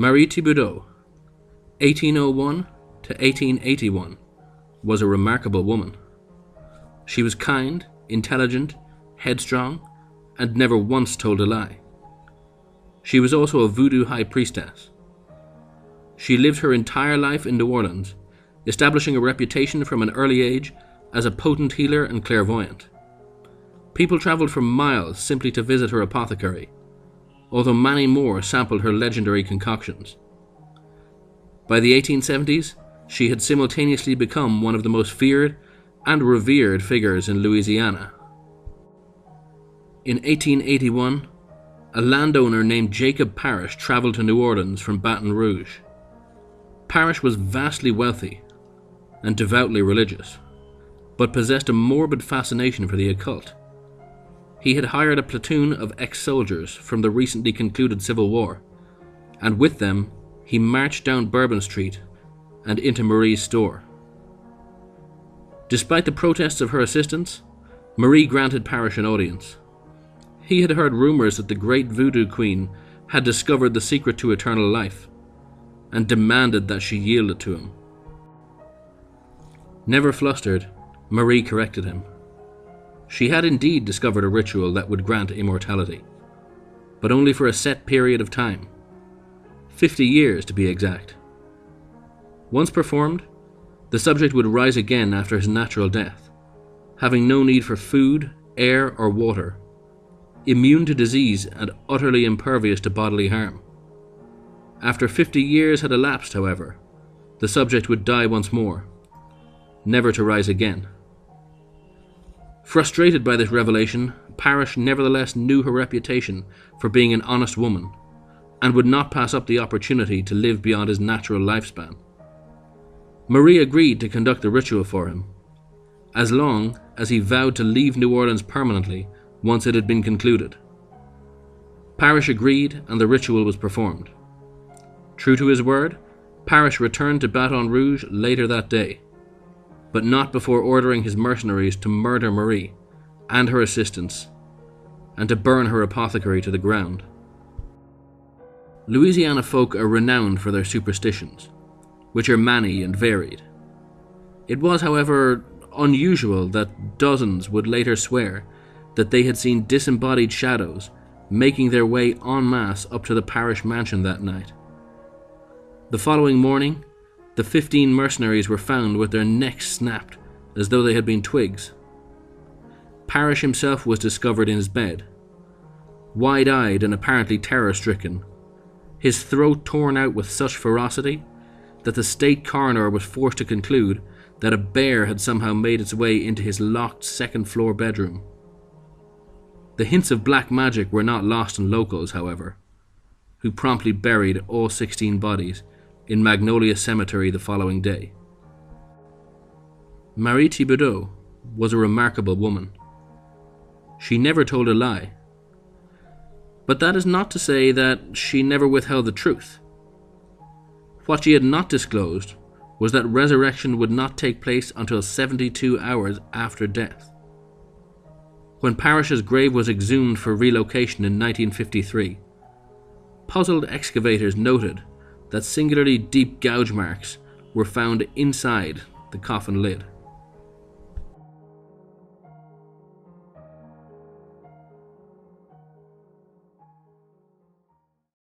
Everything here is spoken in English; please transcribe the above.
Marie Thibodeaux, 1801 to 1881, was a remarkable woman. She was kind, intelligent, headstrong, and never once told a lie. She was also a voodoo high priestess. She lived her entire life in New Orleans, establishing a reputation from an early age as a potent healer and clairvoyant. People traveled for miles simply to visit her apothecary, although many more sampled her legendary concoctions. By the 1870s, she had simultaneously become one of the most feared and revered figures in Louisiana. In 1881, a landowner named Jacob Parrish traveled to New Orleans from Baton Rouge. Parrish was vastly wealthy and devoutly religious, but possessed a morbid fascination for the occult. He had hired a platoon of ex-soldiers from the recently concluded Civil War, and with them, he marched down Bourbon Street and into Marie's store. Despite the protests of her assistants, Marie granted Parrish an audience. He had heard rumors that the great voodoo queen had discovered the secret to eternal life, and demanded that she yield it to him. Never flustered, Marie corrected him. She had indeed discovered a ritual that would grant immortality, but only for a set period of time, 50 years to be exact. Once performed, the subject would rise again after his natural death, having no need for food, air, or water, immune to disease and utterly impervious to bodily harm. After 50 years had elapsed, however, the subject would die once more, never to rise again. Frustrated by this revelation, Parrish nevertheless knew her reputation for being an honest woman, and would not pass up the opportunity to live beyond his natural lifespan. Marie agreed to conduct the ritual for him, as long as he vowed to leave New Orleans permanently once it had been concluded. Parrish agreed, and the ritual was performed. True to his word, Parrish returned to Baton Rouge later that day, but not before ordering his mercenaries to murder Marie and her assistants, and to burn her apothecary to the ground. Louisiana folk are renowned for their superstitions, which are many and varied. It was, however, unusual that dozens would later swear that they had seen disembodied shadows making their way en masse up to the Parrish mansion that night. The following morning, the 15 mercenaries were found with their necks snapped as though they had been twigs. Parrish himself was discovered in his bed, wide-eyed and apparently terror-stricken, his throat torn out with such ferocity that the state coroner was forced to conclude that a bear had somehow made its way into his locked second-floor bedroom. The hints of black magic were not lost on locals, however, who promptly buried all 16 bodies in Magnolia Cemetery the following day. Marie Thibodeaux was a remarkable woman. She never told a lie. But that is not to say that she never withheld the truth. What she had not disclosed was that resurrection would not take place until 72 hours after death. When Parrish's grave was exhumed for relocation in 1953, puzzled excavators noted that singularly deep gouge marks were found inside the coffin lid.